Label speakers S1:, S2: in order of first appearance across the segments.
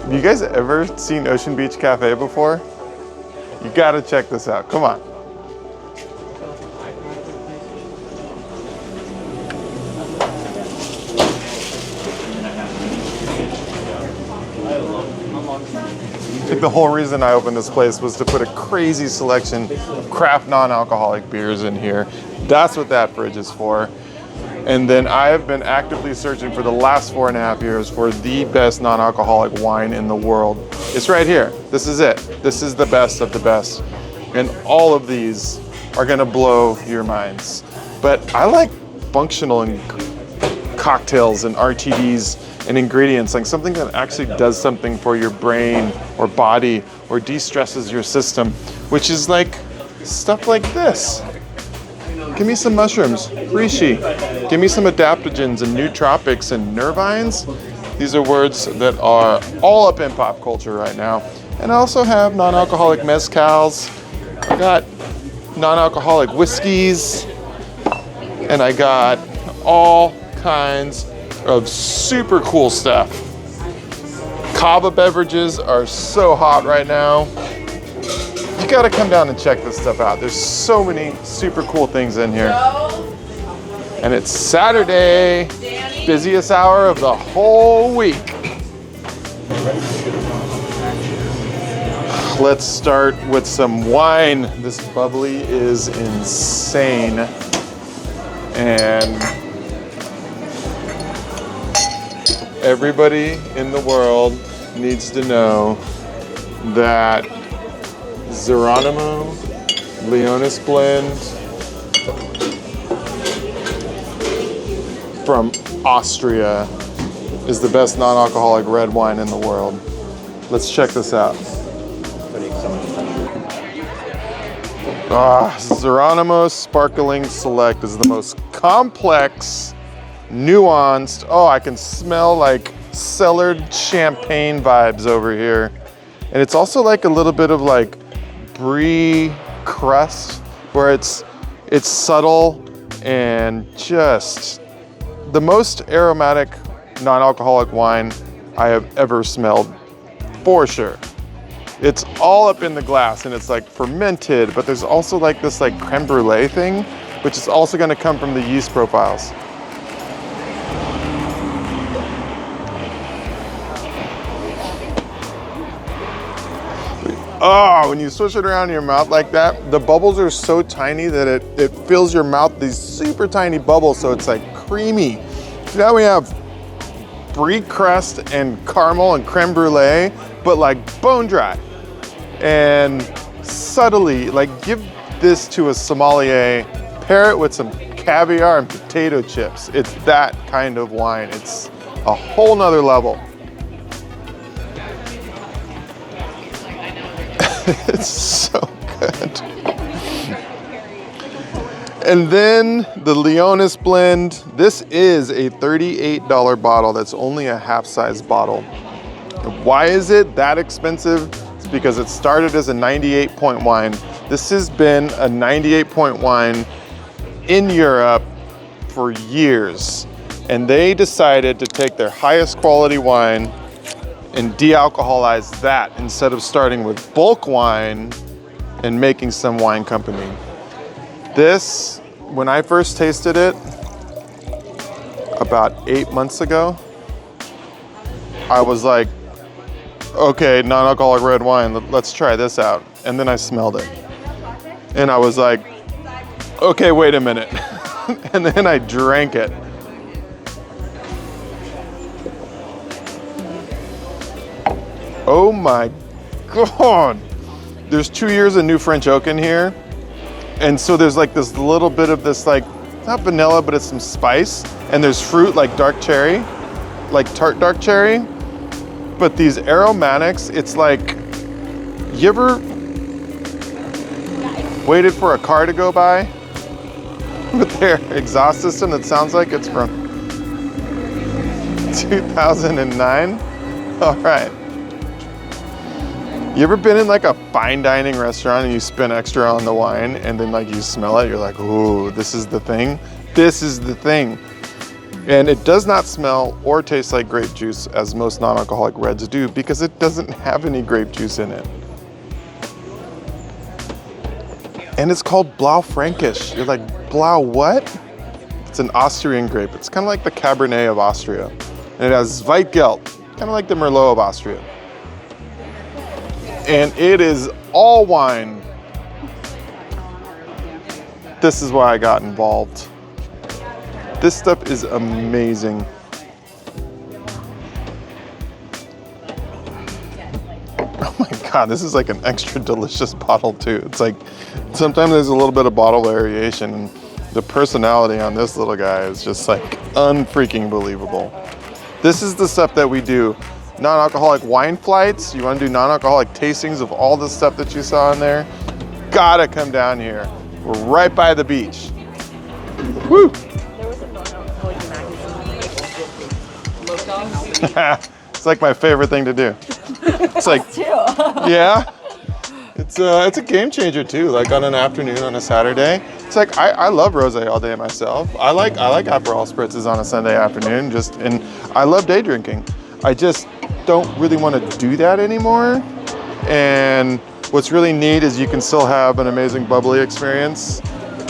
S1: Have you guys ever seen Ocean Beach Cafe before? You gotta check this out, come on. I think the whole reason I opened this place was to put a crazy selection of craft non-alcoholic beers in here. That's what that fridge is for. And then I have been actively searching for the last 4.5 years for the best non-alcoholic wine in the world. It's right here. This is it. This is the best of the best. And all of these are gonna blow your minds. But I like functional and cocktails and RTDs and ingredients, like something that actually does something for your brain or body or de-stresses your system, which is like stuff like this. Give me some mushrooms, reishi. Give me some adaptogens and nootropics and nervines. These are words that are all up in pop culture right now. And I also have non-alcoholic mezcals. I got non-alcoholic whiskeys. And I got all kinds of super cool stuff. Kava beverages are so hot right now. You gotta come down and check this stuff out. There's so many super cool things in here. And it's Saturday, busiest hour of the whole week. Let's start with some wine. This bubbly is insane. And everybody in the world needs to know that Zeronimo Leonis blend from Austria is the best non-alcoholic red wine in the world. Let's check this out. Zeronimo Sparkling Select is the most complex, nuanced, I can smell like cellared champagne vibes over here. And it's also like a little bit of like brie crust, where it's subtle and just the most aromatic non-alcoholic wine I have ever smelled, for sure. It's all up in the glass and it's like fermented, but there's also like this like creme brulee thing, which is also gonna come from the yeast profiles. Oh, when you swish it around in your mouth like that, the bubbles are so tiny that it fills your mouth, these super tiny bubbles, so it's like creamy. So now we have brie crust and caramel and creme brulee, but like bone dry. And subtly, like give this to a sommelier, pair it with some caviar and potato chips. It's that kind of wine. It's a whole nother level. It's so good. And then the Leonis blend. This is a $38 bottle. That's only a half-size bottle. Why is it that expensive? It's because it started as a 98-point wine. This has been a 98-point wine in Europe for years. And they decided to take their highest quality wine and de-alcoholize that instead of starting with bulk wine and making some wine company. This, when I first tasted it about 8 months ago, I was like, okay, non-alcoholic red wine, let's try this out. And then I smelled it. And I was like, okay, wait a minute. And then I drank it. Oh my God. There's 2 years of new French oak in here. And so there's like this little bit of this like, not vanilla, but it's some spice. And there's fruit like dark cherry, like tart dark cherry. But these aromatics, it's like, you ever waited for a car to go by with their exhaust system that sounds like it's from 2009? All right. You ever been in like a fine dining restaurant and you spend extra on the wine and then like you smell it, you're like, ooh, this is the thing? This is the thing. And it does not smell or taste like grape juice as most non-alcoholic reds do because it doesn't have any grape juice in it. And it's called Blaufränkisch. You're like, Blau what? It's an Austrian grape. It's kind of like the Cabernet of Austria. And it has Zweitgeld, kind of like the Merlot of Austria. And it is all wine. This is why I got involved. This stuff is amazing. Oh my God, this is like an extra delicious bottle too. It's like, sometimes there's a little bit of bottle variation and the personality on this little guy is just like unfreaking believable. This is the stuff that we do. Non-alcoholic wine flights. You want to do non-alcoholic tastings of all the stuff that you saw in there? Gotta come down here. We're right by the beach. Woo! It's like my favorite thing to do. It's like, yeah. It's a game changer too. Like on an afternoon on a Saturday. It's like I love rosé all day myself. I like Aperol spritzes on a Sunday afternoon. And I love day drinking. I just don't really want to do that anymore. And what's really neat is you can still have an amazing bubbly experience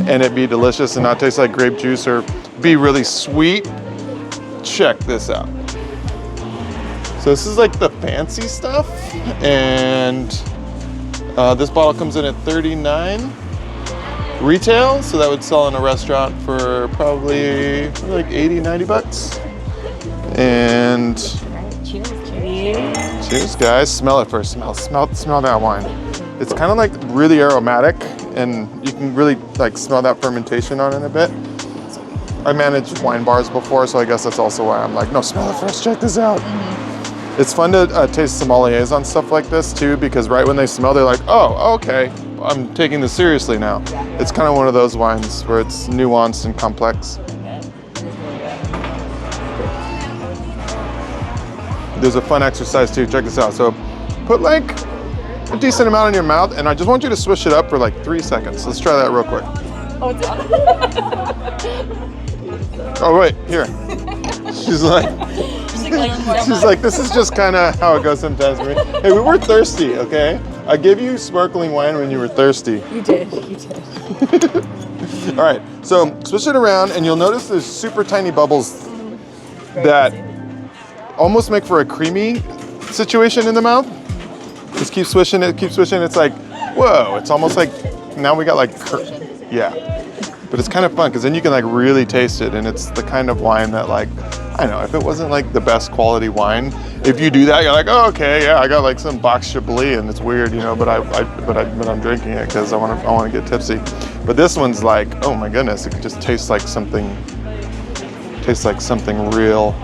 S1: and it be delicious and not taste like grape juice or be really sweet. Check this out. So this is like the fancy stuff, and this bottle comes in at $39 retail, so that would sell in a restaurant for probably like 80, 90 bucks. And cheers guys. Smell it first. Smell that wine. It's kind of like really aromatic, and you can really like smell that fermentation on it a bit. I managed wine bars before, so I guess that's also why I'm like, no, smell it first, check this out. It's fun to taste sommeliers on stuff like this too, because right when they smell, they're like, oh, okay, I'm taking this seriously now. It's kind of one of those wines where it's nuanced and complex. There's a fun exercise too, check this out. So put like a decent amount in your mouth, and I just want you to swish it up for like 3 seconds. Let's try that real quick.
S2: Oh, it's on.
S1: Oh wait, here. She's like, this is just kind of how it goes sometimes for me. Hey, we were thirsty, okay? I gave you sparkling wine when you were thirsty.
S2: You did.
S1: All right, so switch it around and you'll notice there's super tiny bubbles that almost make for a creamy situation in the mouth. Just keep swishing it, It's like, whoa, it's almost like, now we got like, yeah. But it's kind of fun because then you can like really taste it, and it's the kind of wine that like, I don't know, if it wasn't like the best quality wine, if you do that, you're like, oh, okay, yeah, I got like some box Chablis and it's weird, you know, but I'm drinking it because I want to get tipsy. But this one's like, oh my goodness, it just tastes like something real.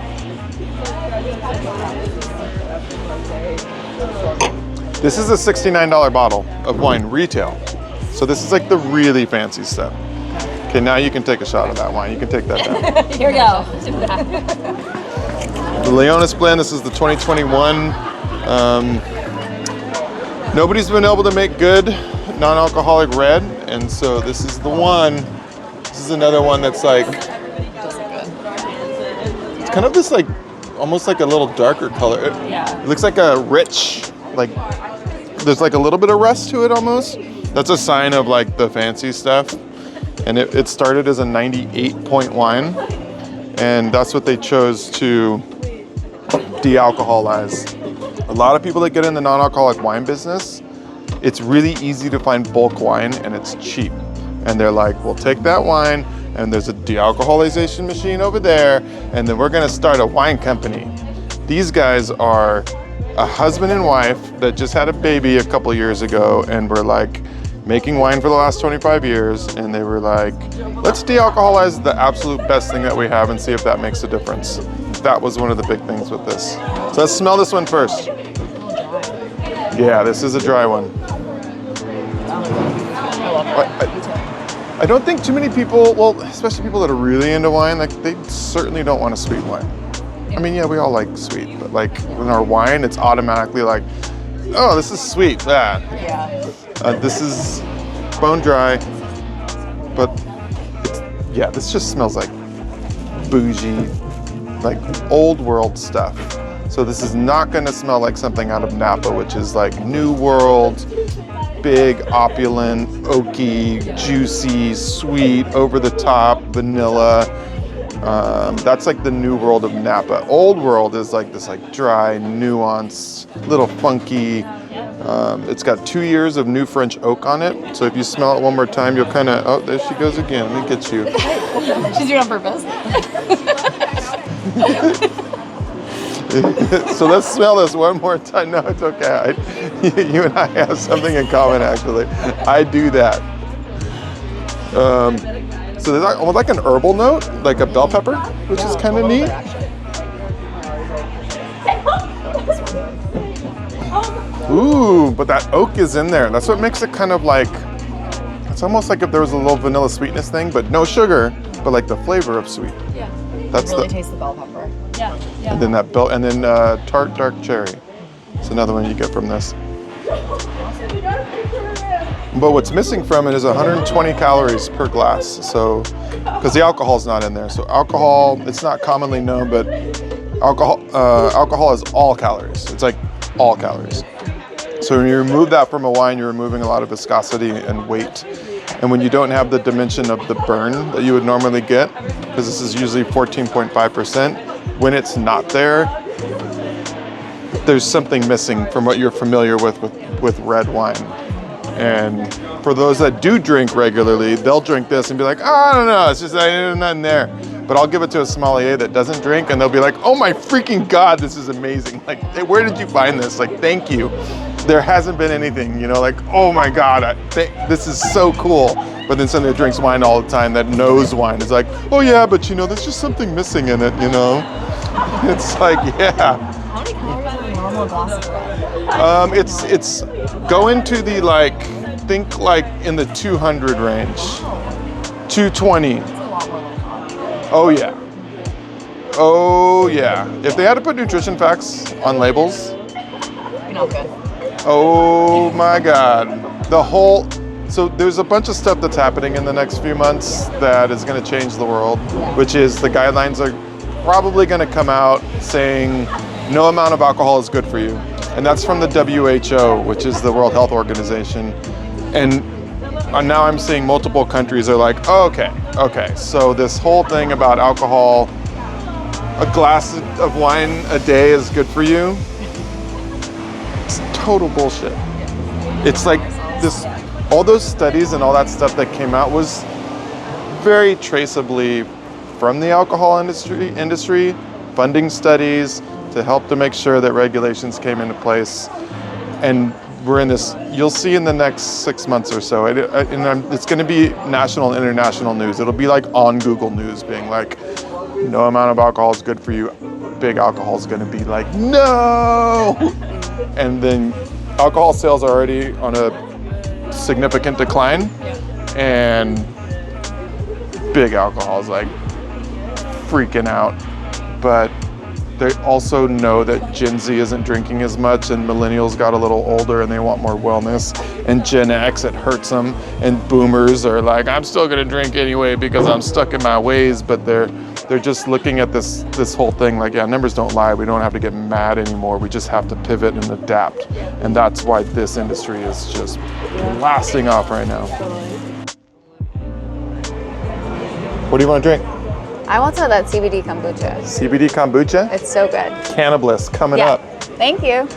S1: This is a $69 bottle of wine retail. So this is like the really fancy stuff. Okay, now you can take a shot of that wine. You can take that down.
S2: Here we go.
S1: The Leonis blend, this is the 2021. Nobody's been able to make good non-alcoholic red, and so this is the one. This is another one that's like, it's kind of this like, almost like a little darker color. It looks like a rich, like, there's like a little bit of rust to it almost. That's a sign of like the fancy stuff. And it started as a 98-point wine, and that's what they chose to de-alcoholize. A lot of people that get in the non-alcoholic wine business, it's really easy to find bulk wine and it's cheap. And they're like, we'll take that wine and there's a de-alcoholization machine over there, and then we're gonna start a wine company. These guys are a husband and wife that just had a baby a couple years ago and were like, making wine for the last 25 years, and they were like, let's de-alcoholize the absolute best thing that we have and see if that makes a difference. That was one of the big things with this. So let's smell this one first. Yeah, this is a dry one. I don't think too many people, well, especially people that are really into wine, like they certainly don't want a sweet wine. I mean, yeah, we all like sweet, but like in our wine, it's automatically like, oh, this is sweet. Yeah. This is bone dry, but yeah, this just smells like bougie, like old world stuff. So this is not going to smell like something out of Napa, which is like New World, big, opulent, oaky, juicy, sweet, over the top, vanilla. That's like the New World of Napa. Old World is like this like dry, nuanced, little funky. It's got 2 years of new French oak on it. So if you smell it one more time, you'll kind of, oh, there she goes again. Let me get you.
S2: She's doing it on purpose.
S1: So let's smell this one more time. No, it's okay. You and I have something in common, actually. I do that. So there's almost like an herbal note, like a bell pepper, which is kind of neat. Ooh, but that oak is in there. That's what makes it kind of like, it's almost like if there was a little vanilla sweetness thing, but no sugar, but like the flavor of sweet.
S2: Yeah.
S1: That's
S2: really taste the bell pepper. Yeah.
S1: And then that bell, and then tart dark cherry. It's another one you get from this. But what's missing from it is 120 calories per glass. So, because the alcohol's not in there. So alcohol, it's not commonly known, but alcohol is all calories. It's like all calories. So when you remove that from a wine, you're removing a lot of viscosity and weight. And when you don't have the dimension of the burn that you would normally get, because this is usually 14.5%, when it's not there, there's something missing from what you're familiar with red wine. And for those that do drink regularly, they'll drink this and be like, oh, I don't know, it's just there's nothing there. But I'll give it to a sommelier that doesn't drink and they'll be like, oh my freaking God, this is amazing. Like, hey, where did you find this? Like, thank you. There hasn't been anything, you know, like, oh my God, this is so cool. But then somebody that drinks wine all the time that knows wine is like, oh yeah, but you know, there's just something missing in it, you know? It's like, yeah.
S2: How many calories is a normal glass of red?
S1: It's go into the like, think like in the 200 range, 220.
S2: It's a lot more than that.
S1: Oh yeah. Oh yeah. If they had to put nutrition facts on labels,
S2: Not good.
S1: oh my God. So there's a bunch of stuff that's happening in the next few months that is going to change the world, which is the guidelines are probably going to come out saying no amount of alcohol is good for you. And that's from the WHO, which is the World Health Organization. And now I'm seeing multiple countries are like, oh, okay. So this whole thing about alcohol, a glass of wine a day is good for you. It's total bullshit. It's like this, all those studies and all that stuff that came out was very traceably from the alcohol industry, funding studies to help to make sure that regulations came into place. And we're in this, you'll see in the next 6 months or so, it's going to be national and international news. It'll be like on Google News being like, no amount of alcohol is good for you. Big alcohol is going to be like, no! And then alcohol sales are already on a significant decline, and big alcohol is like freaking out. But they also know that Gen Z isn't drinking as much, and millennials got a little older and they want more wellness, and Gen X, it hurts them, and boomers are like, I'm still gonna drink anyway because I'm stuck in my ways. But they're just looking at this whole thing like, yeah, numbers don't lie. We don't have to get mad anymore. We just have to pivot and adapt. And that's why this industry is just blasting off right now. What do you want to drink?
S3: I want some of that CBD kombucha.
S1: CBD kombucha?
S3: It's so good.
S1: Cannabis coming up.
S3: Thank you.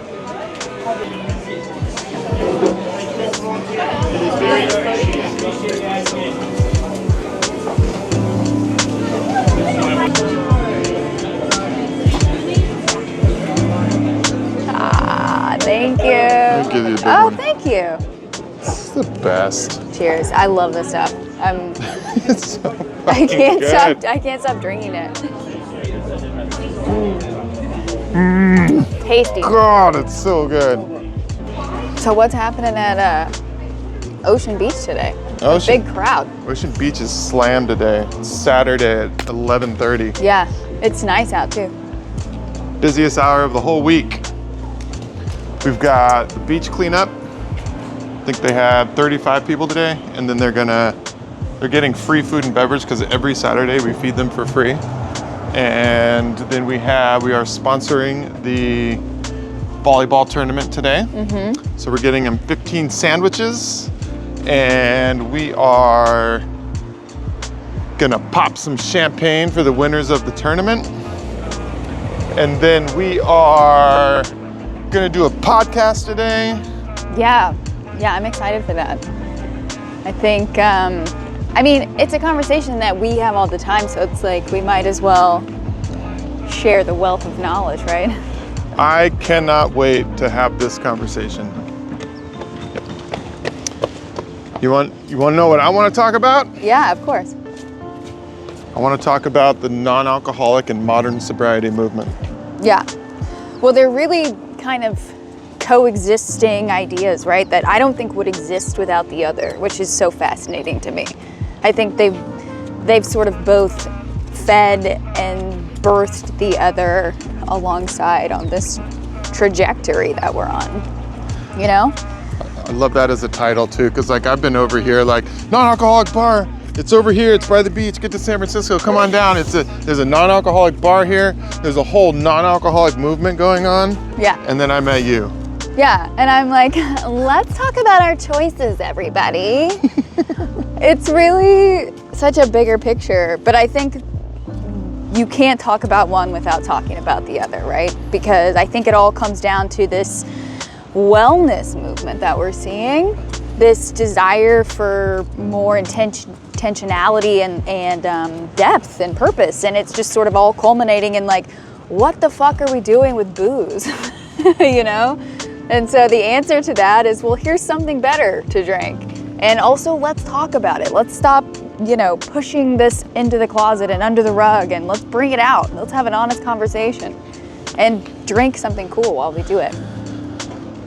S3: Thank you.
S1: I'll give you a big one.
S3: Thank you.
S1: It's the best.
S3: Cheers. I love this stuff.
S1: It's so
S3: I can't
S1: good.
S3: stop. I can't stop drinking it. Tasty.
S1: God, it's so good.
S3: So what's happening at Ocean Beach today? Big crowd.
S1: Ocean Beach is slammed today. It's Saturday at 11:30.
S3: Yeah, it's nice out too.
S1: busiest hour of the whole week. We've got the beach cleanup. I think they had 35 people today, and then they're getting free food and beverage because every Saturday we feed them for free. And then we are sponsoring the volleyball tournament today. Mm-hmm. So we're getting them 15 sandwiches, and we are gonna pop some champagne for the winners of the tournament. And then we are gonna do a podcast today.
S3: Yeah, I'm excited for that. I think, it's a conversation that we have all the time, so it's like we might as well share the wealth of knowledge, right?
S1: I cannot wait to have this conversation. You want to know what I want to talk about?
S3: Yeah, of course.
S1: I want to talk about the non-alcoholic and modern sobriety movement.
S3: Yeah. Well, they're really kind of coexisting ideas, right? That I don't think would exist without the other, which is so fascinating to me. I think they've sort of both fed and birthed the other alongside on this trajectory that we're on, you know?
S1: I love that as a title too, because like I've been over here like non-alcoholic bar. It's over here, it's by the beach, get to San Francisco, come on down. There's a non-alcoholic bar here. There's a whole non-alcoholic movement going on.
S3: Yeah.
S1: And then I met you.
S3: Yeah, and I'm like, let's talk about our choices, everybody. It's really such a bigger picture, but I think you can't talk about one without talking about the other, right? Because I think it all comes down to this wellness movement that we're seeing, this desire for more intentionality and depth and purpose, and it's just sort of all culminating in like, what the fuck are we doing with booze, you know? And so the answer to that is, well, here's something better to drink. And also, let's talk about it. Let's stop, pushing this into the closet and under the rug, and let's bring it out. Let's have an honest conversation and drink something cool while we do it.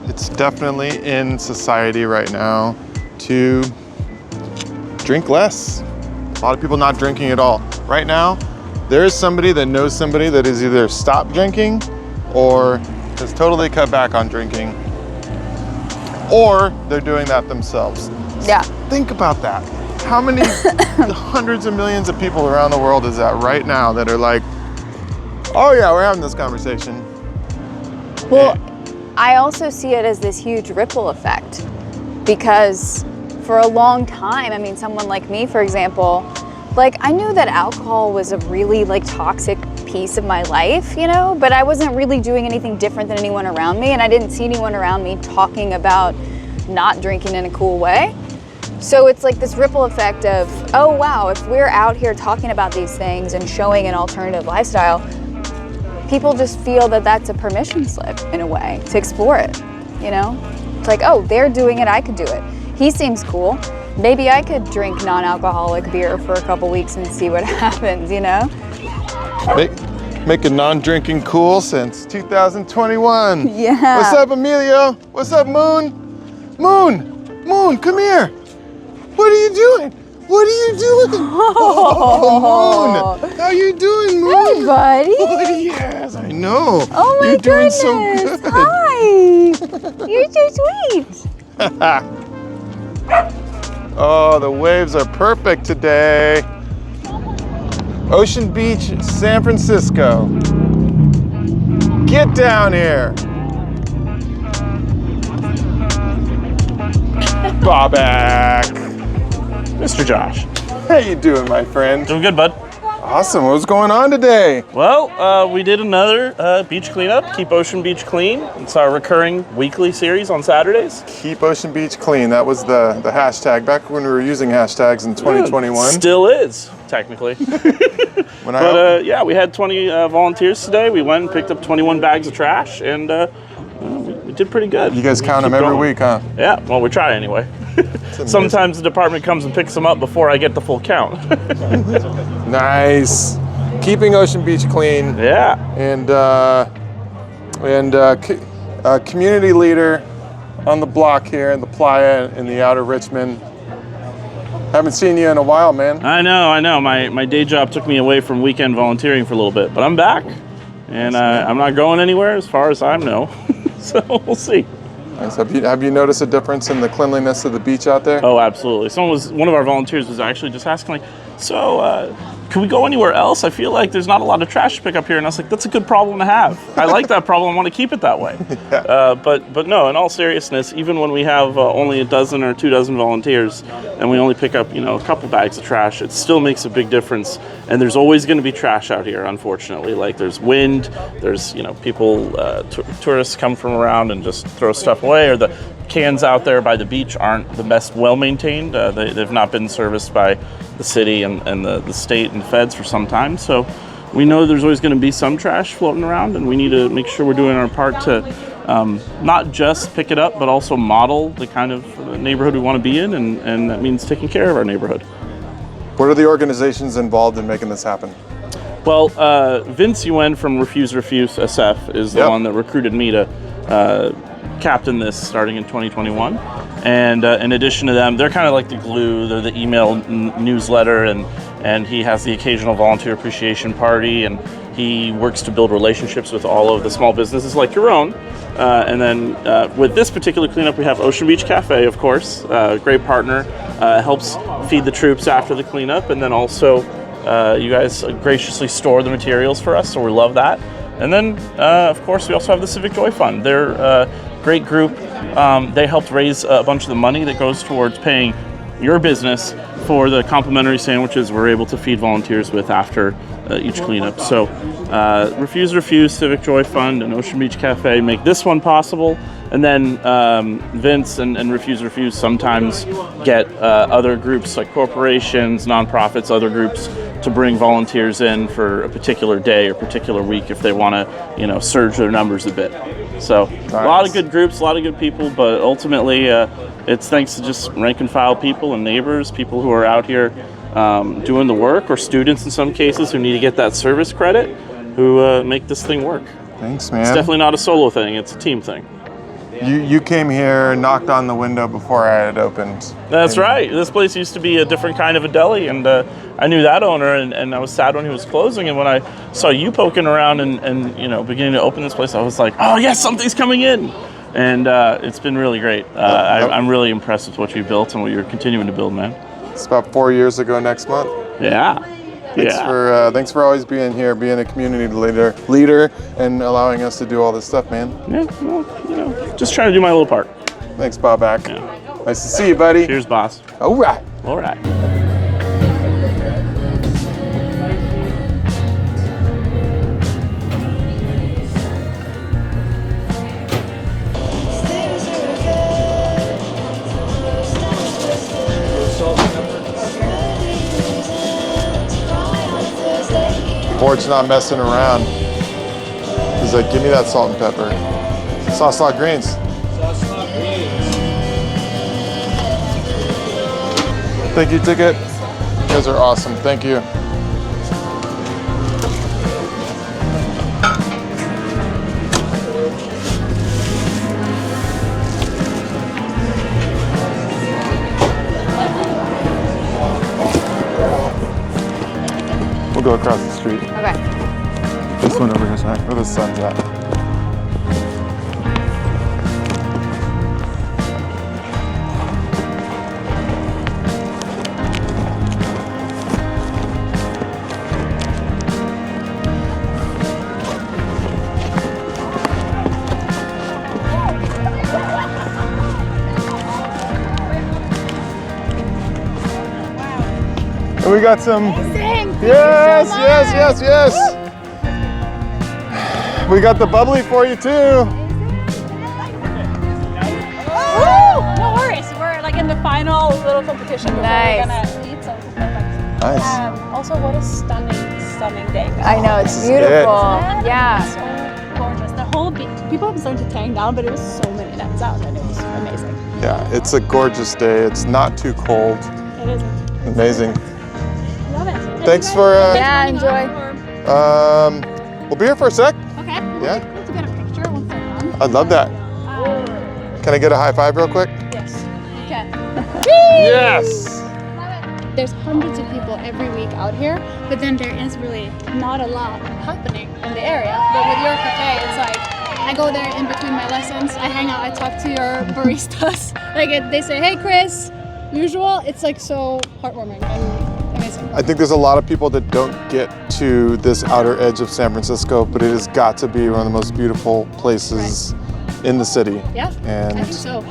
S1: It's definitely in society right now to drink less. A lot of people not drinking at all. Right now, there is somebody that knows somebody that has either stopped drinking or has totally cut back on drinking, or they're doing that themselves.
S3: Yeah.
S1: Think about that. How many hundreds of millions of people around the world is that right now that are like, oh yeah, we're having this conversation?
S3: Well, I also see it as this huge ripple effect, because for a long time, someone like me, for example, I knew that alcohol was a really toxic piece of my life, but I wasn't really doing anything different than anyone around me, and I didn't see anyone around me talking about not drinking in a cool way. So it's like this ripple effect of, oh wow, if we're out here talking about these things and showing an alternative lifestyle, people just feel that that's a permission slip in a way to explore it, It's like, oh, they're doing it, I could do it. He seems cool. Maybe I could drink non-alcoholic beer for a couple weeks and see what happens,
S1: Making non-drinking cool since 2021.
S3: Yeah.
S1: What's up, Emilio? What's up, Moon? Moon, come here. What are you doing? What are you doing? Oh, Moon. How you doing, Moon?
S3: Hey, buddy.
S1: Oh, yes, I know.
S3: Oh, my
S1: You're
S3: goodness.
S1: doing so good.
S3: Hi. You're so sweet.
S1: Oh, the waves are perfect today. Ocean Beach, San Francisco. Get down here. Bobak.
S4: Mr. Josh.
S1: How you doing, my friend?
S4: Doing good, bud.
S1: Awesome. What's going on today?
S4: Well, we did another beach cleanup, Keep Ocean Beach Clean. It's our recurring weekly series on Saturdays.
S1: Keep Ocean Beach Clean. That was the hashtag back when we were using hashtags in 2021.
S4: Still is, technically. Yeah, we had 20 volunteers today. We went and picked up 21 bags of trash, and we did pretty good.
S1: You guys count them every week, huh?
S4: Yeah, well, we try anyway. Sometimes the department comes and picks them up before I get the full count.
S1: Nice. Keeping Ocean Beach clean.
S4: Yeah.
S1: And community leader on the block here in the Playa in the outer Richmond. Haven't seen you in a while, man.
S4: I know. My day job took me away from weekend volunteering for a little bit, but I'm back. And I'm not going anywhere as far as I know. So we'll see.
S1: Nice. Have you noticed a difference in the cleanliness of the beach out there?
S4: Oh, absolutely. One of our volunteers was actually just asking, like, so can we go anywhere else? I feel like there's not a lot of trash to pick up here. And I was like, that's a good problem to have. I like that problem. I want to keep it that way.
S1: Yeah.
S4: But no, in all seriousness, even when we have only a dozen or 24 volunteers and we only pick up, a couple bags of trash, it still makes a big difference. And there's always going to be trash out here, unfortunately. Like there's wind, there's, people, tourists come from around and just throw stuff away, or the cans out there by the beach aren't the best well-maintained. They've not been serviced by the city and the state and feds for some time. So we know there's always going to be some trash floating around, and we need to make sure we're doing our part to not just pick it up, but also model the kind of neighborhood we want to be in, and that means taking care of our neighborhood.
S1: What are the organizations involved in making this happen?
S4: Well, Vince Yuen from Refuse SF is the one that recruited me to captain this starting in 2021. And in addition to them, they're kind of like the glue. They're the email newsletter, and he has the occasional volunteer appreciation party, and he works to build relationships with all of the small businesses like your own. And then with this particular cleanup, we have Ocean Beach Café, of course, great partner, helps feed the troops after the cleanup, and then also you guys graciously store the materials for us, so we love that. And then, of course, we also have the Civic Joy Fund. They're a great group. They helped raise a bunch of the money that goes towards paying your business for the complimentary sandwiches we're able to feed volunteers with after each cleanup. So Refuse, Civic Joy Fund, and Ocean Beach Cafe make this one possible. And then Vince and Refuse sometimes get other groups like corporations, nonprofits, other groups to bring volunteers in for a particular day or particular week if they want to, surge their numbers a bit. So
S1: nice.
S4: A lot of good groups, a lot of good people, but ultimately it's thanks to just rank and file people and neighbors, people who are out here doing the work, or students in some cases who need to get that service credit, who make this thing work.
S1: Thanks, man.
S4: It's definitely not a solo thing, it's a team thing.
S1: You came here, knocked on the window before I had opened.
S4: That's right. This place used to be a different kind of a deli, and I knew that owner, and I was sad when he was closing. And when I saw you poking around and beginning to open this place, I was like, oh yes, something's coming in. And it's been really great. I'm really impressed with what you built and what you're continuing to build, man.
S1: It's about 4 years ago next month.
S4: Yeah.
S1: Thanks for always being here, being a community leader, and allowing us to do all this stuff, man.
S4: Yeah, well, just trying to do my little part.
S1: Thanks, Bobak.
S4: Yeah.
S1: Nice to see you, buddy.
S4: Cheers, boss.
S1: All right.
S4: All right.
S1: Port's not messing around. He's like, give me that salt and pepper. Sauce lot greens. Thank you, ticket. You guys are awesome. Thank you. We'll go across the street.
S3: Okay.
S1: This one over here, where the sun's at. And we got some. Yes. We got the bubbly for you too.
S2: Oh, no worries. We're like in the final little competition.
S3: Nice.
S2: We're gonna eat, so it's perfect.
S1: Nice.
S2: Also, what a stunning day.
S3: I know, it's
S1: This is
S3: beautiful.
S2: It's
S3: Yeah.
S2: so gorgeous. The whole beach. People have been starting to tearing down, but it was so many nights out, and it was amazing.
S1: Yeah, it's a gorgeous day. It's not too cold.
S2: It is.
S1: Amazing.
S2: Love it.
S1: Thanks for.
S3: Yeah, enjoy.
S1: We'll be here for a sec.
S2: Okay.
S1: Yeah.
S2: Let's get a picture once they're done.
S1: I'd love that. Can I get a high five real quick?
S2: Yes.
S3: Okay.
S1: Yes.
S2: Love it. there's hundreds of people every week out here, but then there is really not a lot happening in the area. But with your cafe, it's like I go there in between my lessons, I hang out, I talk to your baristas. They say, hey Chris, usual. It's like so heartwarming and amazing.
S1: I think there's a lot of people that don't get to this outer edge of San Francisco, but it has got to be one of the most beautiful places in the city.
S2: Yeah,
S1: and
S2: I think so.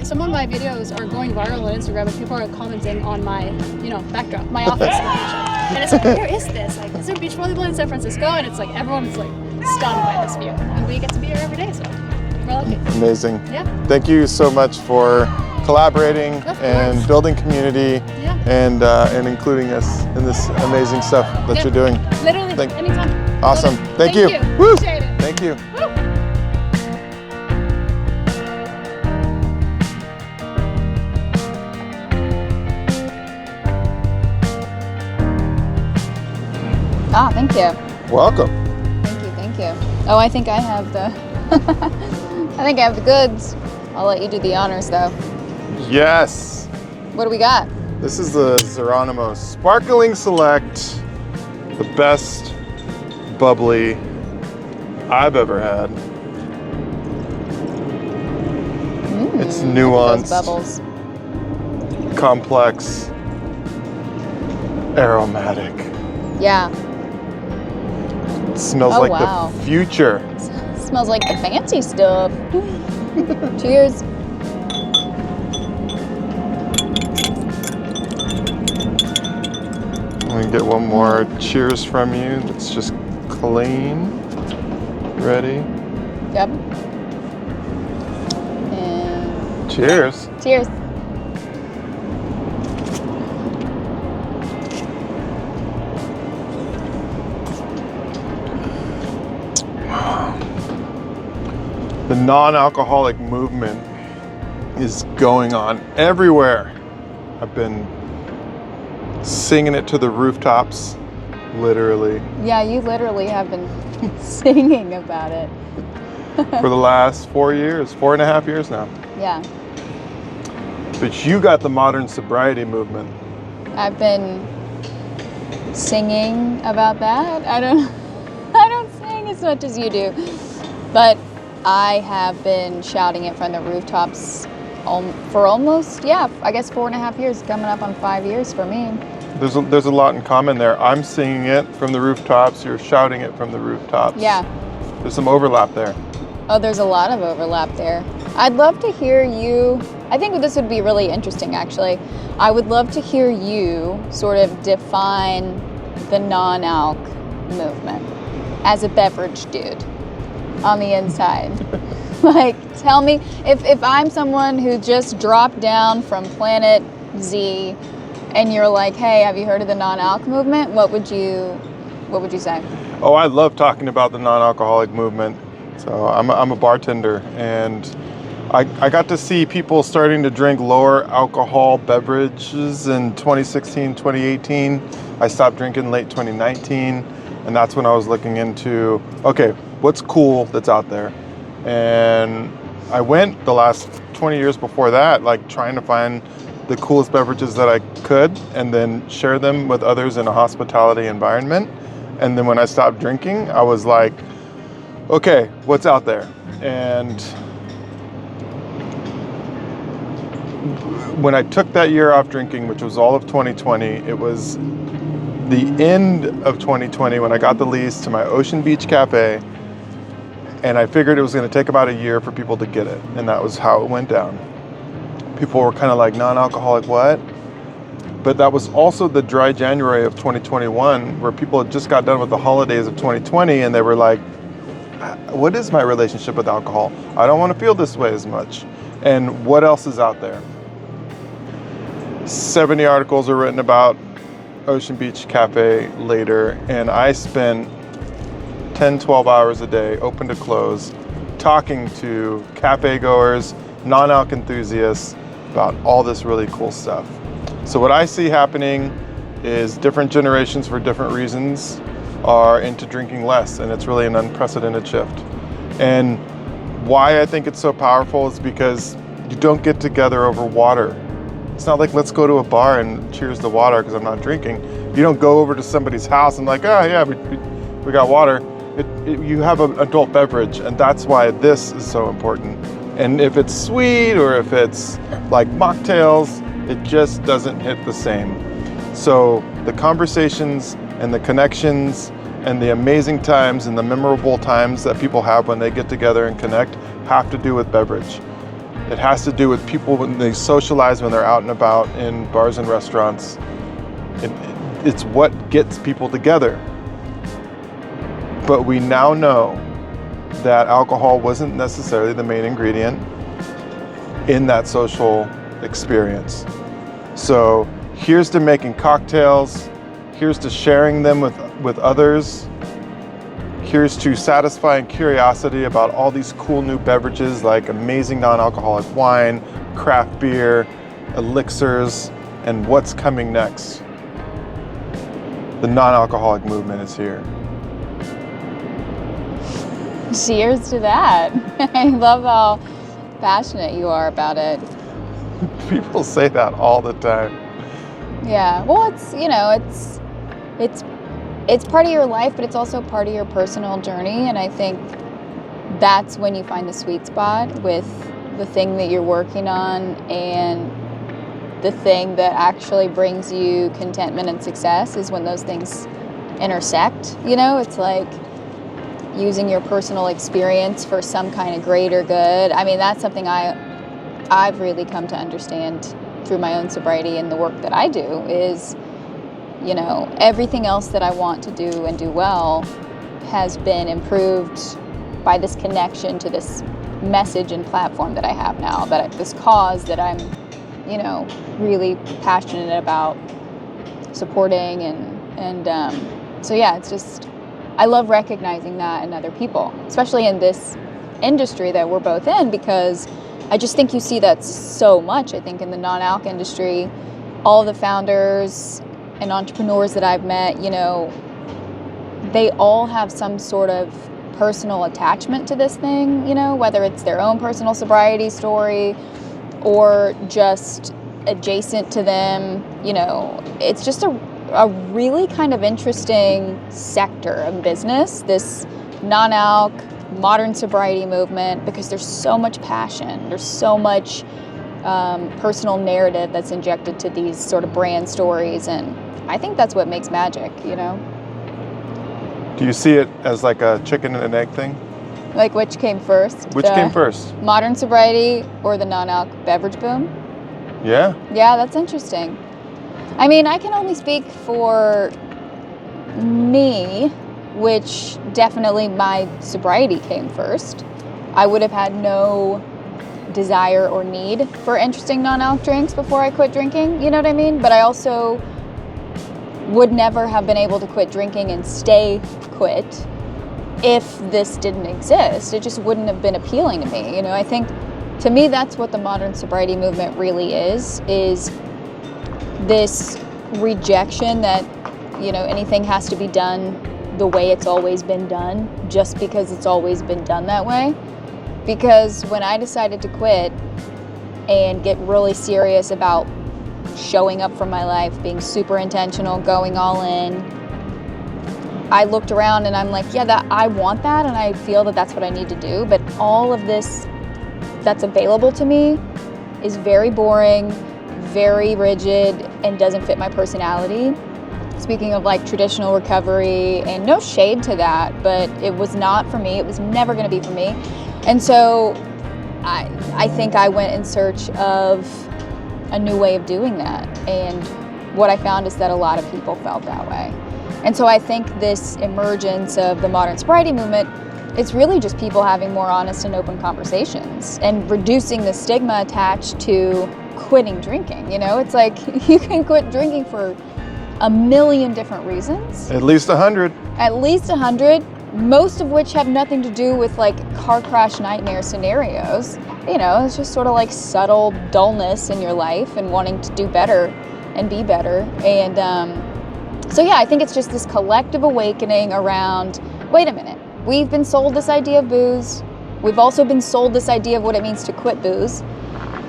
S2: Some of my videos are going viral on Instagram, and people are commenting on my, backdrop, my office location. And it's like, where is this? Like, is there beach volleyball in San Francisco? And it's like everyone's like stunned by this view, and we get to be here every day, so we're lucky.
S1: Amazing.
S2: Yeah.
S1: Thank you so much for collaborating and building community and including us in this amazing stuff that you're doing.
S2: Literally, anytime.
S1: Awesome. Thank you.
S2: Woo. Appreciate it.
S1: Thank you.
S2: Woo.
S3: Ah, thank you.
S1: Welcome.
S3: Thank you. Oh, I think I have the I think I have the goods. I'll let you do the honors though.
S1: Yes.
S3: What do we got?
S1: This is the Zeronimo Sparkling Select, the best bubbly I've ever had. It's nuanced,
S3: bubbles.
S1: complex, aromatic.
S3: Yeah.
S1: It smells
S3: Oh,
S1: like
S3: wow.
S1: the future.
S3: Smells like the fancy stuff. Cheers.
S1: I'm gonna get one more cheers from you. That's just clean. Ready?
S3: Yep. And
S1: Cheers.
S3: cheers.
S1: The non-alcoholic movement is going on everywhere. I've been singing it to the rooftops, literally,
S3: Yeah, you literally have been singing about it.
S1: for the last 4.5 years now.
S3: Yeah.
S1: But you got the modern sobriety movement.
S3: I've been singing about that. I don't sing as much as you do. But I have been shouting it from the rooftops for almost, I guess 4.5 years, coming up on 5 years for me.
S1: There's a lot in common there. I'm singing it from the rooftops, you're shouting it from the rooftops.
S3: Yeah.
S1: There's some overlap there.
S3: Oh, there's a lot of overlap there. I'd love to hear you, I think this would be really interesting actually. I would love to hear you sort of define the non-alc movement as a beverage dude on the inside. Like, tell me, if I'm someone who just dropped down from Planet Z and you're like, hey, have you heard of the non-alc movement? What would you say?
S1: Oh, I love talking about the non-alcoholic movement. So I'm a bartender, and I got to see people starting to drink lower alcohol beverages in 2016, 2018. I stopped drinking late 2019, and that's when I was looking into, okay, what's cool that's out there? And I went the last 20 years before that, like trying to find the coolest beverages that I could and then share them with others in a hospitality environment. And then when I stopped drinking, I was like, okay, what's out there? And when I took that year off drinking, which was all of 2020, it was the end of 2020 when I got the lease to my Ocean Beach Café, and I figured it was going to take about a year for people to get it, and that was how it went down. People were kind of like, non-alcoholic what? But that was also the dry January of 2021, where people had just got done with the holidays of 2020, and they were like, what is my relationship with alcohol? I don't want to feel this way as much. And what else is out there? 70 articles are written about Ocean Beach Cafe later, and I spent 10, 12 hours a day, open to close, talking to cafe goers, non-alc enthusiasts about all this really cool stuff. So what I see happening is different generations for different reasons are into drinking less, and it's really an unprecedented shift. And why I think it's so powerful is because you don't get together over water It's not like, let's go to a bar and cheers the water because I'm not drinking. You don't go over to somebody's house and like, oh yeah, we got water. You have an adult beverage, and that's why this is so important. And if it's sweet or if it's like mocktails, it just doesn't hit the same. So the conversations and the connections and the amazing times and the memorable times that people have when they get together and connect have to do with beverage. It has to do with people when they socialize, when they're out and about in bars and restaurants. It's what gets people together. But we now know that alcohol wasn't necessarily the main ingredient in that social experience. So here's to making cocktails, here's to sharing them with others, here's to satisfying curiosity about all these cool new beverages like amazing non-alcoholic wine, craft beer, elixirs, and what's coming next. The non-alcoholic movement is here.
S3: Cheers to that. I love how passionate you are about it.
S1: People say that all the time.
S3: Yeah, well, it's part of your life, but it's also part of your personal journey, and I think that's when you find the sweet spot with the thing that you're working on and the thing that actually brings you contentment and success is when those things intersect. It's like using your personal experience for some kind of greater good. I mean, that's something I've really come to understand through my own sobriety and the work that I do is, everything else that I want to do and do well has been improved by this connection to this message and platform that I have now, this cause that I'm, really passionate about supporting so yeah, it's just, I love recognizing that in other people, especially in this industry that we're both in, because I just think you see that so much. I think in the non-alc industry, all the founders and entrepreneurs that I've met, they all have some sort of personal attachment to this thing, whether it's their own personal sobriety story or just adjacent to them. It's just a really kind of interesting sector of business, this non-alc modern sobriety movement, because there's so much passion, there's so much personal narrative that's injected to these sort of brand stories, and I think that's what makes magic.
S1: Do you see it as like a chicken and an egg thing?
S3: Like which came first?
S1: Which came first?
S3: Modern sobriety or the non-alc beverage boom?
S1: Yeah.
S3: Yeah, that's interesting. I mean, I can only speak for me, which definitely my sobriety came first. I would have had no desire or need for interesting non-alc drinks before I quit drinking, you know what I mean? But I also would never have been able to quit drinking and stay quit if this didn't exist. It just wouldn't have been appealing to me. I think to me that's what the modern sobriety movement really is this rejection that, anything has to be done the way it's always been done just because it's always been done that way. Because when I decided to quit and get really serious about showing up for my life, being super intentional, going all in, I looked around and I'm like, yeah, I want that and I feel that that's what I need to do, but all of this that's available to me is very boring, very rigid, and doesn't fit my personality. Speaking of like traditional recovery, and no shade to that, but it was not for me. It was never going to be for me. And so I think I went in search of a new way of doing that. And what I found is that a lot of people felt that way. And so I think this emergence of the modern sobriety movement, it's really just people having more honest and open conversations and reducing the stigma attached to quitting drinking. It's like you can quit drinking for a million different reasons.
S1: At least 100.
S3: At least 100, most of which have nothing to do with like car crash nightmare scenarios. It's just sort of like subtle dullness in your life and wanting to do better and be better. And so yeah, I think it's just this collective awakening around, wait a minute, we've been sold this idea of booze. We've also been sold this idea of what it means to quit booze.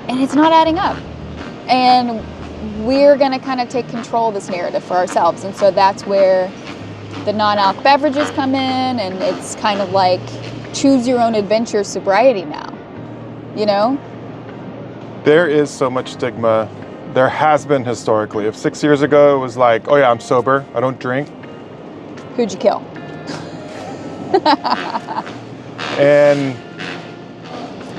S3: And it's not adding up. And we're going to kind of take control of this narrative for ourselves. And so that's where the non-alc beverages come in, and it's kind of like choose your own adventure sobriety now, you know?
S1: There is so much stigma. There has been historically. If 6 years ago it was like, oh yeah, I'm sober, I don't drink.
S3: Who'd you kill?
S1: And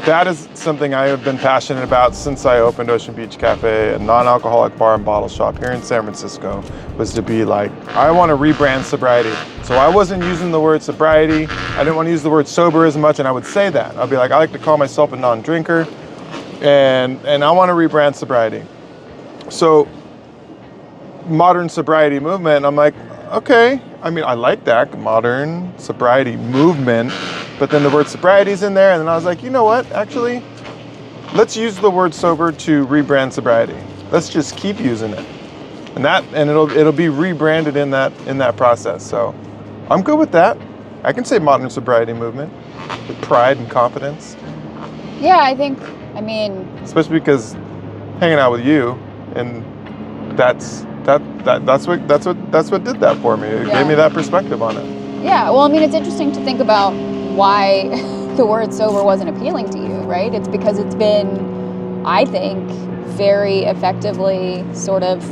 S1: that is something I have been passionate about since I opened Ocean Beach Café, a non-alcoholic bar and bottle shop here in San Francisco, was to be like, I want to rebrand sobriety. So I wasn't using the word sobriety. I didn't want to use the word sober as much, and I would say that. I'd be like, I like to call myself a non-drinker, and I want to rebrand sobriety. So modern sobriety movement, I'm like, okay. I mean, I like that, modern sobriety movement, but then the word sobriety's in there, and then I was like, you know what, actually, let's use the word sober to rebrand sobriety. Let's just keep using it. And it'll be rebranded in that process. So I'm good with that. I can say modern sobriety movement with pride and confidence.
S3: Yeah, I mean,
S1: especially because hanging out with you, and that's what did that for me. It gave me that perspective on it.
S3: Yeah, well, I mean, it's interesting to think about why the word sober wasn't appealing to you, right? It's because it's been, I think, very effectively sort of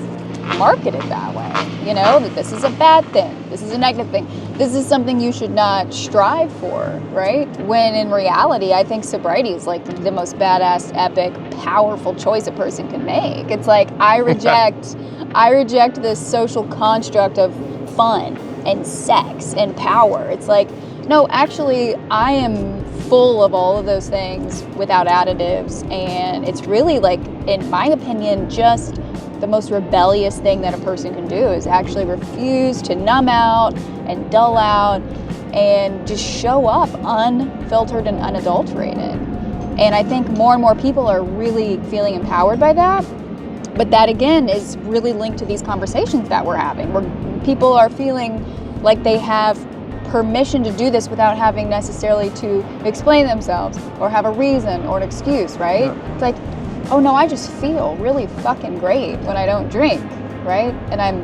S3: marketed that way. You know, that this is a bad thing, this is a negative thing, this is something you should not strive for, right? When in reality, I think sobriety is like the most badass, epic, powerful choice a person can make. It's like, I reject this social construct of fun and sex and power. It's like, no, actually, I am full of all of those things without additives, and it's really, like, in my opinion, just the most rebellious thing that a person can do is actually refuse to numb out and dull out and just show up unfiltered and unadulterated. And I think more and more people are really feeling empowered by that. But that, again, is really linked to these conversations that we're having, where people are feeling like they have permission to do this without having necessarily to explain themselves or have a reason or an excuse, right? Yeah. It's like, oh no, I just feel really fucking great when I don't drink, right? And I'm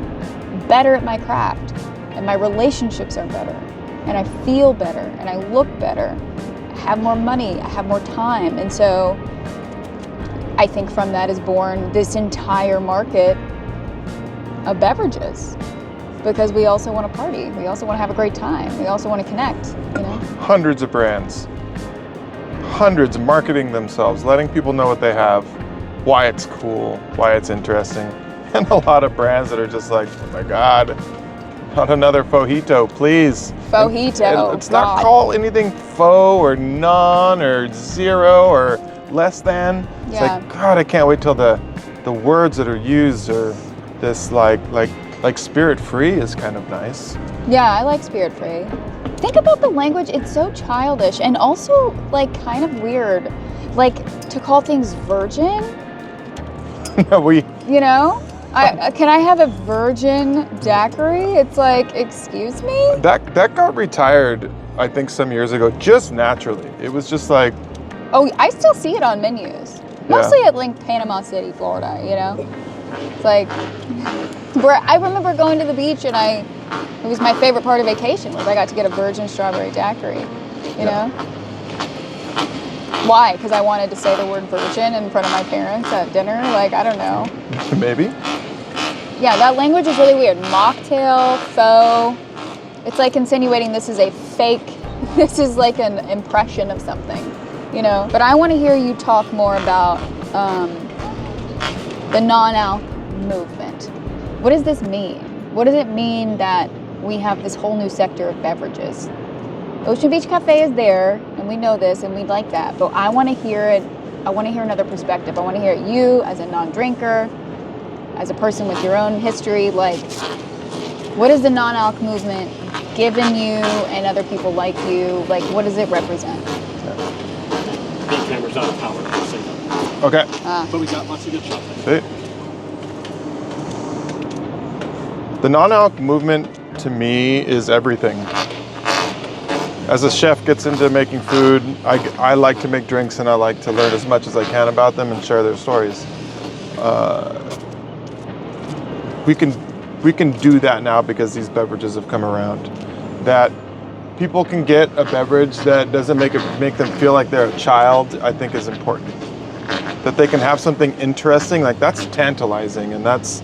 S3: better at my craft, and my relationships are better, and I feel better, and I look better. I have more money, I have more time. And so I think from that is born this entire market of beverages, because we also want to party. We also want to have a great time. We also want to connect, you know? Hundreds
S1: of brands, hundreds marketing themselves, letting people know what they have, why it's cool, why it's interesting. And a lot of brands that are just like, oh my God, not another Fojito, please.
S3: Fojito,
S1: and let's not call anything faux or non or zero or less than. It's like, God, I can't wait till the words that are used are this like spirit free is kind of nice.
S3: Yeah, I like spirit free. Think about the language, it's so childish and also like kind of weird. Like to call things virgin. You know? Can I have a virgin daiquiri? It's like, excuse me?
S1: That got retired, I think, some years ago, just naturally. It was just like,
S3: oh, I still see it on menus. Mostly at like Panama City, Florida, you know? It's like, where I remember going to the beach and it was my favorite part of vacation was I got to get a virgin strawberry daiquiri, you know? Why? Because I wanted to say the word virgin in front of my parents at dinner? Like, I don't know.
S1: Maybe.
S3: Yeah, that language is really weird. Mocktail, faux. It's like insinuating this is a fake, this is like an impression of something, you know? But I want to hear you talk more about the non-alc movement. What does this mean? What does it mean that we have this whole new sector of beverages? Ocean Beach Café is there, and we know this, and we like that, but I want to hear it. I want to hear another perspective. I want to hear you as a non-drinker, as a person with your own history. Like, what has the non-alc movement given you and other people like you? Like, what does it represent?
S5: Big camera's out of power.
S1: Okay.
S5: But we got lots of good shots.
S1: See? The non-alc movement to me is everything. As a chef gets into making food, I like to make drinks, and I like to learn as much as I can about them and share their stories. we can do that now because these beverages have come around. That people can get a beverage that doesn't make them feel like they're a child, I think is important. That they can have something interesting, like that's tantalizing, and that's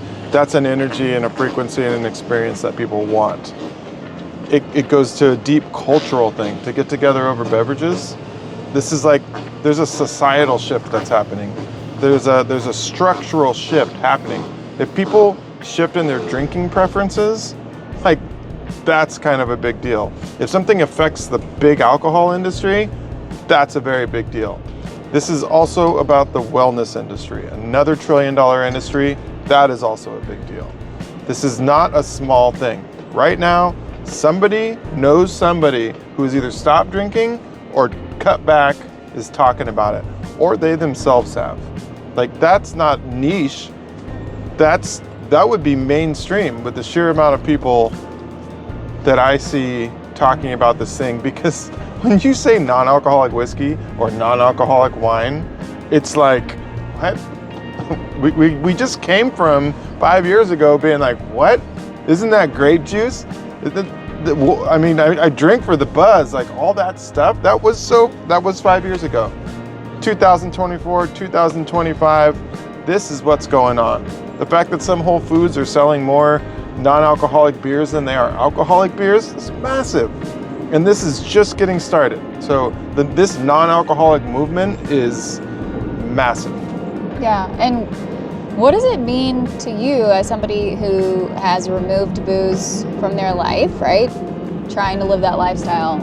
S1: an energy and a frequency and an experience that people want. It goes to a deep cultural thing to get together over beverages. This is like, there's a societal shift that's happening. There's a structural shift happening. If people shift in their drinking preferences, like that's kind of a big deal. If something affects the big alcohol industry, that's a very big deal. This is also about the wellness industry, another $1 trillion industry. That is also a big deal. This is not a small thing. Right now, somebody knows somebody who has either stopped drinking or cut back, is talking about it, or they themselves have. Like, that's not niche. That would be mainstream with the sheer amount of people that I see talking about this thing, because when you say non-alcoholic whiskey or non-alcoholic wine, it's like, what? We just came from 5 years ago being like, what? Isn't that grape juice? I mean, I drink for the buzz, like all that stuff. That was 5 years ago. 2024, 2025, this is what's going on. The fact that some Whole Foods are selling more non-alcoholic beers than they are alcoholic beers is massive. And this is just getting started. So this non-alcoholic movement is massive.
S3: Yeah, and what does it mean to you as somebody who has removed booze from their life, right? Trying to live that lifestyle.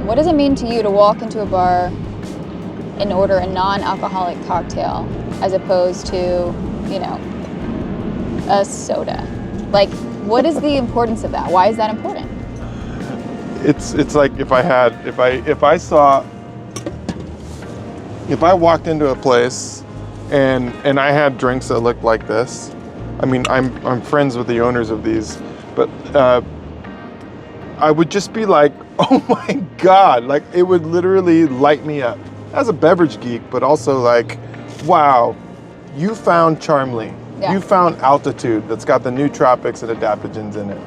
S3: What does it mean to you to walk into a bar and order a non-alcoholic cocktail as opposed to, a soda? Like, what is the importance of that? Why is that important?
S1: It's like if I walked into a place and I had drinks that looked like this. I mean, I'm friends with the owners of these, but I would just be like, oh my God, like it would literally light me up as a beverage geek, but also like, wow, you found Charmly.
S3: Yeah.
S1: You found Altitude that's got the nootropics and adaptogens in it.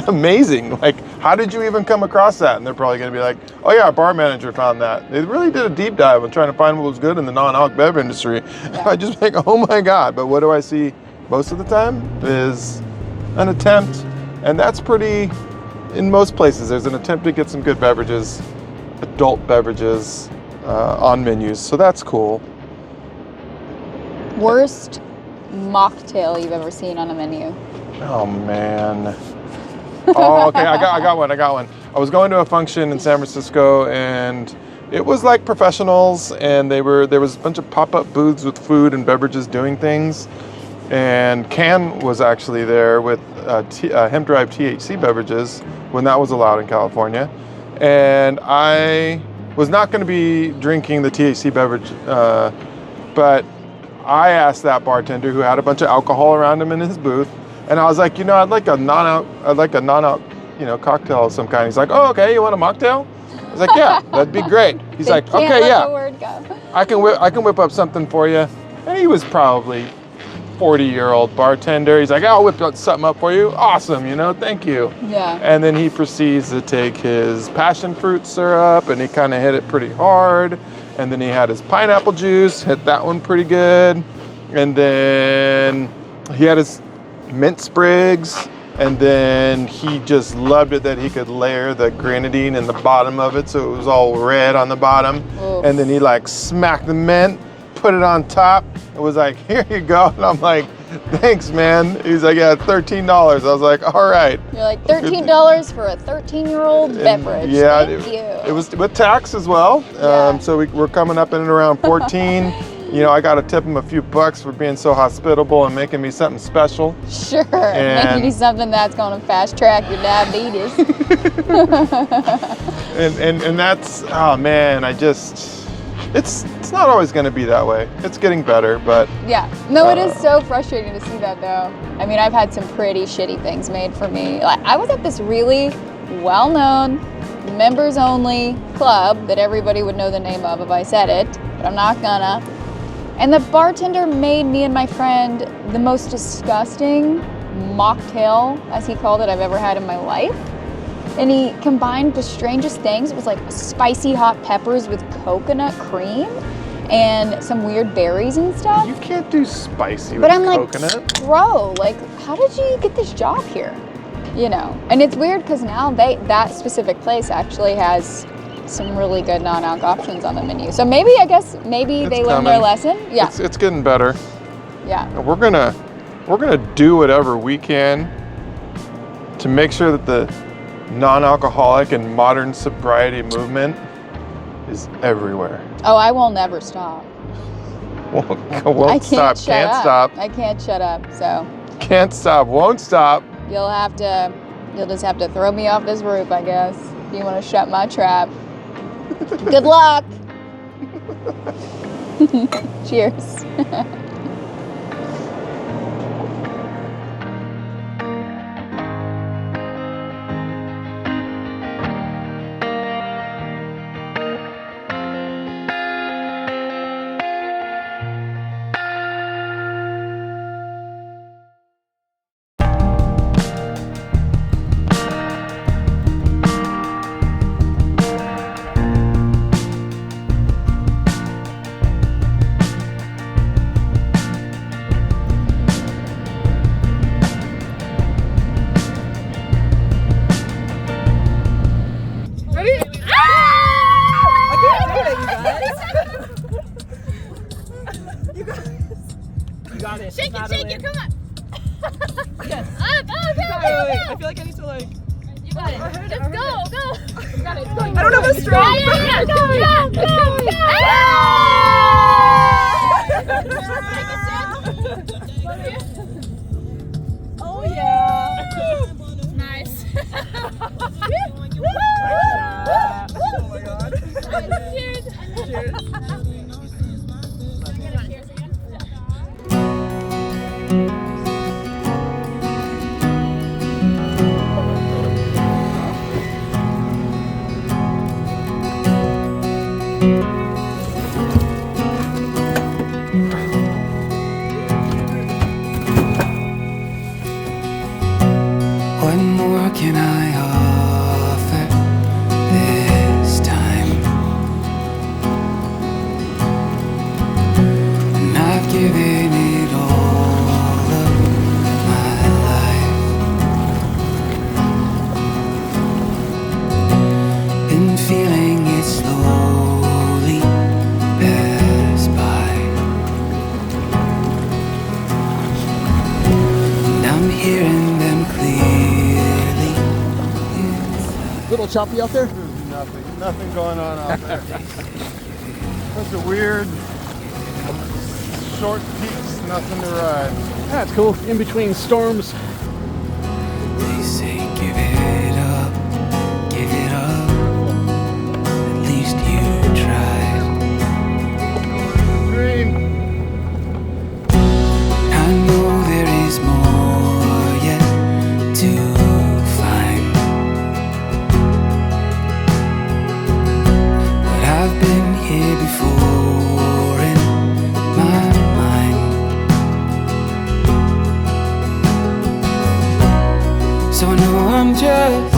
S1: Amazing. Like, how did you even come across that? And they're probably going to be like, oh yeah, our bar manager found that. They really did a deep dive on trying to find what was good in the non-alc bev industry. Yeah. I just think, oh my God. But what do I see most of the time is an attempt. And that's pretty, in most places, there's an attempt to get some good beverages, adult beverages on menus. So that's cool.
S3: Worst mocktail you've ever seen on a menu?
S1: Oh man. Oh, okay, I got one. I was going to a function in San Francisco, and it was like professionals, and there was a bunch of pop-up booths with food and beverages doing things. And Can was actually there with hemp-derived THC beverages when that was allowed in California. And I was not going to be drinking the THC beverage, but I asked that bartender who had a bunch of alcohol around him in his booth, and I was like, I'd like a non-alc, cocktail of some kind. He's like, oh, okay, you want a mocktail? I was like, yeah, that'd be great. He's like, okay, yeah,
S3: the word go.
S1: I can whip up something for you. And he was probably 40-year-old bartender. He's like, I'll whip something up for you. Awesome, thank you.
S3: Yeah.
S1: And then he proceeds to take his passion fruit syrup, and he kind of hit it pretty hard. And then he had his pineapple juice, hit that one pretty good. And then he had his mint sprigs. And then he just loved it that he could layer the grenadine in the bottom of it, so it was all red on the bottom. Oof. And then he smacked the mint, put it on top. It was like, here you go. And I'm like, thanks, man. He's like, yeah, $13. I was like, all right.
S3: You're like, $13 for a 13-year-old beverage.
S1: Yeah,
S3: Thank you.
S1: It was with tax as well.
S3: Yeah.
S1: So we're coming up in and around 14. I got to tip him a few bucks for being so hospitable and making me something special.
S3: Sure, making you something that's going to fast track your diabetes.
S1: and that's, oh man, it's not always going to be that way. It's getting better, but.
S3: Yeah, no, it is so frustrating to see that though. I mean, I've had some pretty shitty things made for me. Like, I was at this really well-known, members-only club that everybody would know the name of if I said it, but I'm not gonna. And the bartender made me and my friend the most disgusting mocktail, as he called it, I've ever had in my life. And he combined the strangest things. It was like spicy hot peppers with coconut cream and some weird berries and stuff.
S1: You can't do spicy
S3: But
S1: with
S3: I'm
S1: coconut.
S3: like, bro, like, how did you get this job here? You know, and it's weird because now that specific place actually has some really good non-alc options on the menu. So maybe they learned their lesson. Yeah,
S1: It's getting better.
S3: yeah.
S1: And we're gonna do whatever we can to make sure that the non-alcoholic and modern sobriety movement is everywhere.
S3: Oh, I will never stop.
S1: Won't
S3: I
S1: stop,
S3: shut
S1: can't
S3: up.
S1: stop,
S3: I can't shut up. So
S1: can't stop, won't stop.
S3: you'll just have to throw me off this roof, I guess, if you want to shut my trap. Good luck. Cheers.
S6: Shake it, come on. Yes. Up,
S7: Wait. I feel like I need to like.
S6: You got it. Just go. You got it.
S7: I don't have a straw.
S6: Yeah. Go.
S7: Oh yeah.
S6: Nice.
S7: Oh my god.
S6: Cheers.
S7: Cheers.
S8: What more can I offer this time? And I've given it all of my life. Been feeling it slowly pass by. And I'm hearing them clearly.
S5: Little choppy out there?
S1: There's nothing going on out there. Such a weird, short peaks, nothing to ride.
S5: That's cool. In between storms.
S8: They say give it up, give it up. At least you tried.
S1: Dream.
S8: I know there is more yet to find, but I've been here before in my mind. So I know I'm just